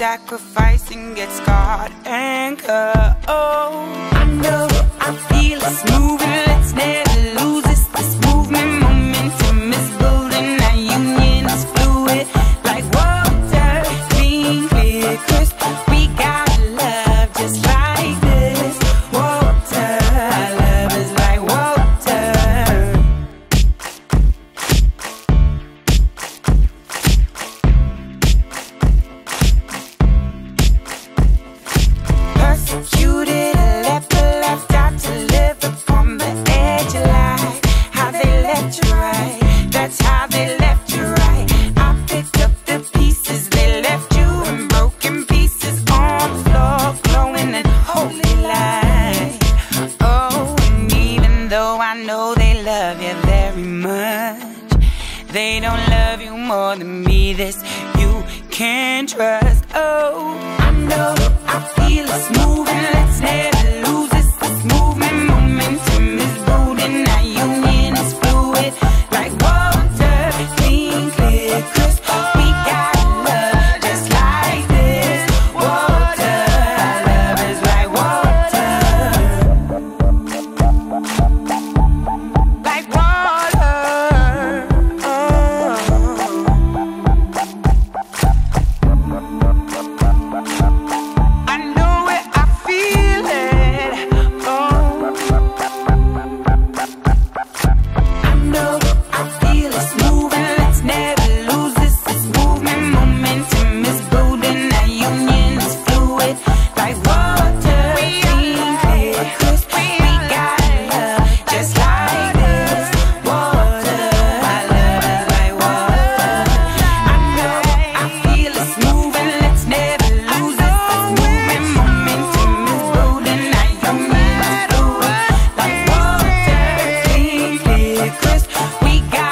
sacrifice and get scarred and cut. Oh, I know, I feel it's moving. Let's never lose this. This movement, momentum is building. Our union is fluid, like water, clean, clear, crisp. We got love just like this. Water, love is like water. Persecuted, left out to live upon the edge of life. How they left you right, that's how they left you right. I picked up the pieces they left you in broken pieces on the floor, glowing in holy light. Oh, and even though I know they love you very much, they don't love you more than me. This you can trust. Oh, I know, I feel it's moving. Let's never lose this. This movement, momentum is building. Our union is fluid, like water, clean, clear, crisp. We got love just like this. Water, love is like water, like water. Oh. I know it, I feel it. Oh, I know, I feel it's moving. Let's never lose this. This movement, momentum is building. Our union is fluid, like water, clean, clear, crisp. We got love just like this. Water, our love is like water. I know, I feel it's moving. Let's never lose this. This movement, momentum is building. Our union is fluid, like water, clean, clear, crisp. We got